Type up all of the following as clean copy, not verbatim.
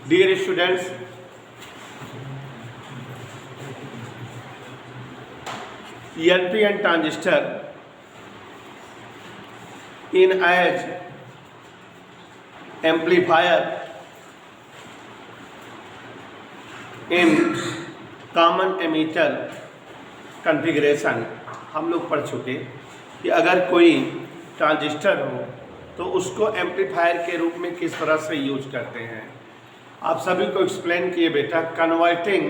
Dear students, NPN transistor in as amplifier in common ammeter configuration हम लोग पढ़ चुके कि अगर कोई ट्रांजिस्टर हो तो उसको एम्पलीफायर के रूप में किस तरह से यूज करते हैं। आप सभी को एक्सप्लेन किए बेटा, converting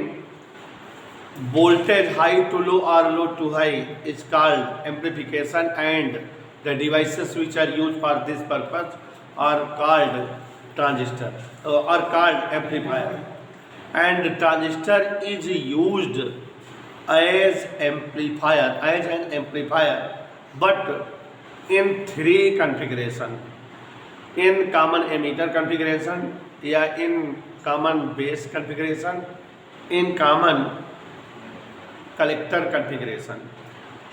voltage high to low और low to high is called amplification and the devices which are use for this purpose are called transistor और called amplifier, and transistor is used as an amplifier but in three configuration: in common emitter configuration या in common base configuration, in common collector configuration।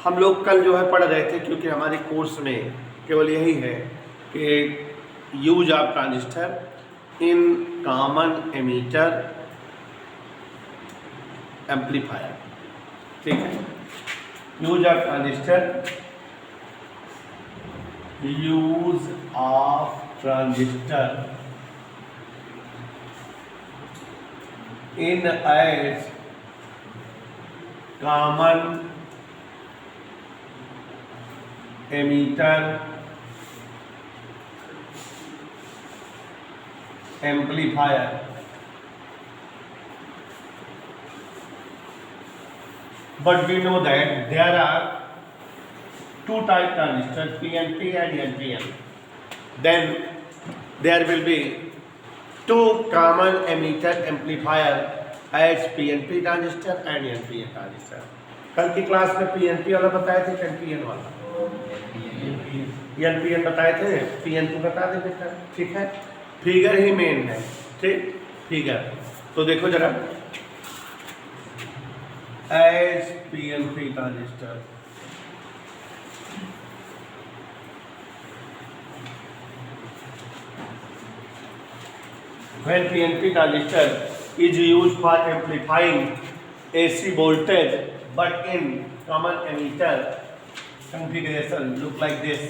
हम लोग कल जो है पढ़ रहे थे, क्योंकि हमारे कोर्स में केवल यही है कि use of transistor in common emitter amplifier. ठीक है, use of transistor, use of transistor in as common emitter amplifier. But we know that there are two type transistors, PNP and NPN. Then there will be two common emitter amplifier as PNP transistor and NPN transistor। कल की class में PNP वाला बताए थे, NPN वाला NPN बताए थे, PNP बता दे बेटा। ठीक है, फिगर ही मेन है। ठीक, फिगर तो देखो जरा, as PNP transistor, when PNP transistor is used for amplifying AC voltage but in common emitter configuration, look like this.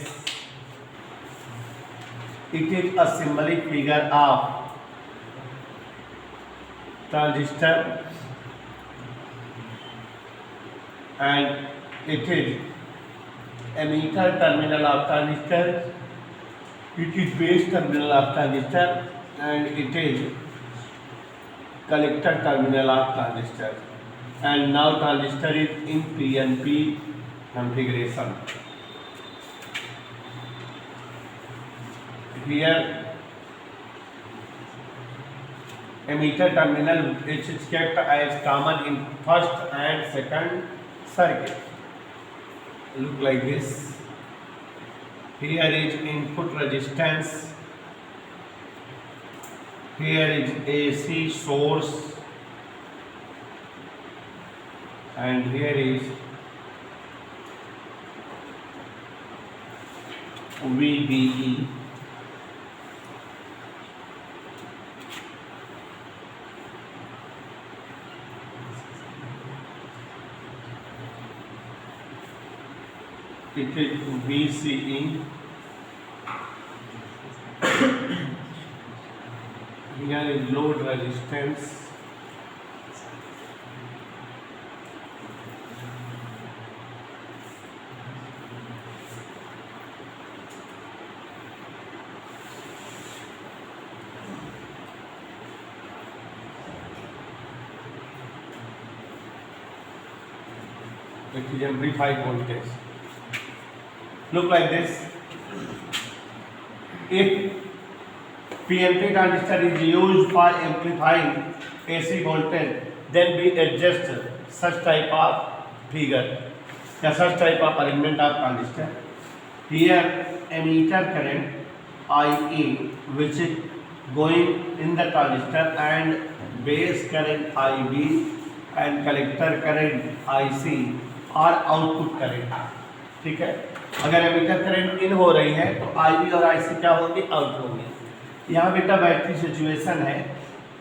It is a symbolic figure of transistor and it is emitter terminal of transistor, it is base terminal of transistor and it is collector terminal of transistor, and now transistor is in PNP configuration. Here emitter terminal is kept as common in first and second circuit. Look like this. Here is input resistance, here is AC source, and here is VBE. It is VCE. Here is load resistance. It is amplified voltage. Look like this. If PNP transistor is used for amplifying AC voltage, then we adjust such type of figure या such type of arrangement of transistor. Here emitter current IE which is going in the transistor and base current IB and collector current IC और output current. ठीक है, अगर ammeter current in हो रही है तो IB और आईसी क्या होंगे, आउट होंगे। यहाँ बेटा बैटरी सिचुएशन है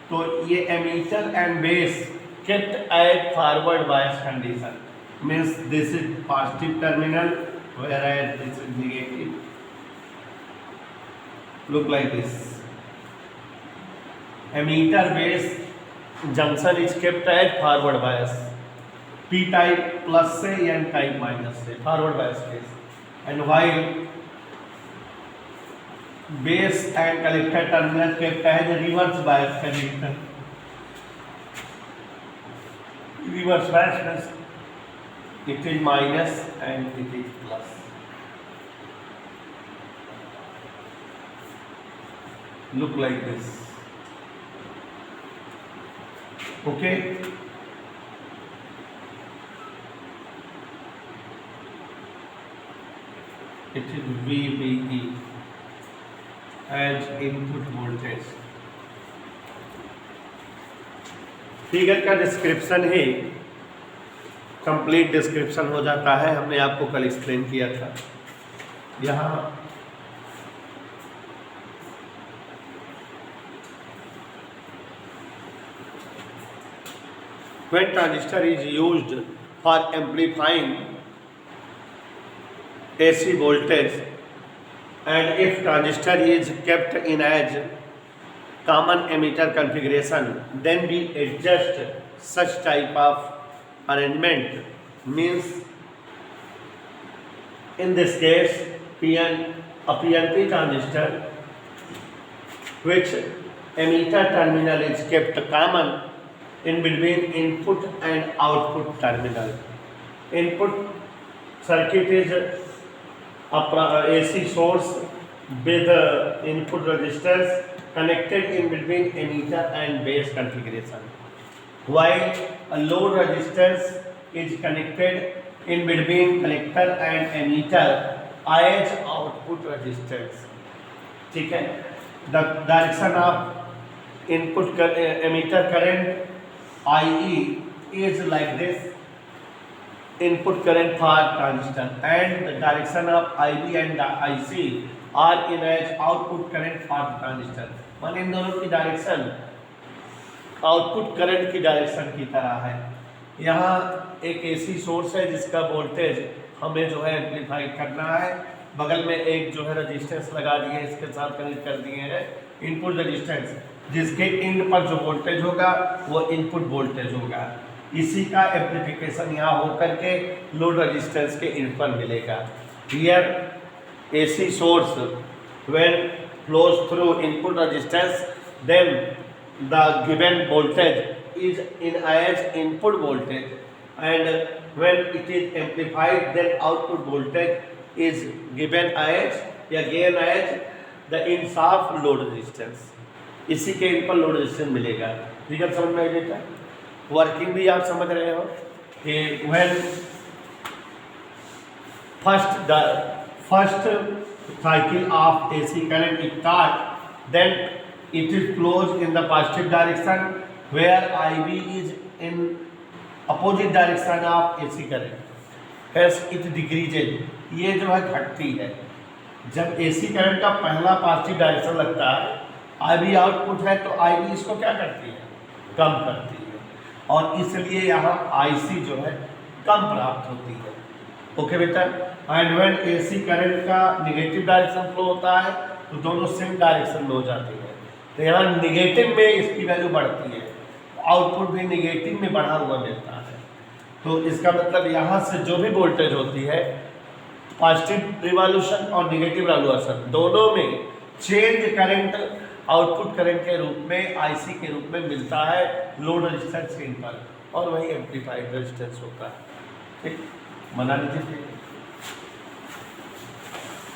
तो ये emitter and base kept at forward bias condition, means this is positive terminal whereas this is negative. Look like this. Emitter base junction is kept at forward bias, p type plus से n type minus से forward bias case, and while base and collector terminal kept at reverse bias condition. Reverse bias means it is minus and it is plus. Look like this. Okay. It is VBE as input voltage. Figure का description ही complete description हो जाता है, हमने आपको कल explain किया था। यहाँ when transistor is used for amplifying AC voltage and if transistor is kept in as common emitter configuration, then we adjust such type of arrangement, means in this case a PNP transistor which emitter terminal is kept common in between input and output terminal. Input circuit is a AC source with input resistors connected in between emitter and base configuration, while a load resistance is connected in between collector and emitter as output resistance. ठीक है, the direction of input emitter current IE is like this, input current for transistor, and the direction of IB and IC are in as output current for transistor. मान इन दोनों की direction output current की direction की तरह है। यहाँ एक AC source है जिसका वोल्टेज हमें जो है एम्पलीफाई करना है, बगल में एक जो है रेजिस्टेंस लगा दिए, इसके साथ कनेक्ट कर दिए हैं इनपुट रेजिस्टेंस, जिसके इन पर जो वोल्टेज होगा वो इनपुट वोल्टेज होगा। इसी का एम्पलीफिकेशन यहाँ होकर के लोड रेजिस्टेंस के इन पर मिलेगा। Here AC source when flows through input resistance, then the given voltage is in as input voltage, and when it is amplified, then output voltage is given as या given as the ins of load resistance. इसी के इन पर load resistance मिलेगा। ठीक है, समझ में आ गया? वर्किंग भी आप समझ रहे हो कि when first cycle of AC current start, then it is flows in the positive direction where IB is in opposite direction of AC current, as it decreases. ये जो है घटती है। जब AC करंट का पहला पॉजिटिव डायरेक्शन लगता है, IB आउटपुट है, तो IB इसको क्या करती है? कम करती है, और इसलिए यहाँ IC जो है कम प्राप्त होती है। ओके बेटा, एंड व्हेन AC करंट का निगेटिव डायरेक्शन फ्लो होता है तो दोनों सेम डायरेक्शन में हो जाती है, तो यहाँ निगेटिव में इसकी वैल्यू बढ़ती है, आउटपुट भी निगेटिव में बढ़ा हुआ मिलता है। तो इसका मतलब यहाँ से जो भी वोल्टेज होती है, पॉजिटिव रिवॉल्यूशन और निगेटिव रिवॉल्यूशन दोनों में चेंज करंट आउटपुट करंट के रूप में IC के रूप में मिलता है लोड रेजिस्टेंस इन पर, और वही एम्पलीफाइड रेजिस्टेंस होता है। ठीक, बना लीजिए।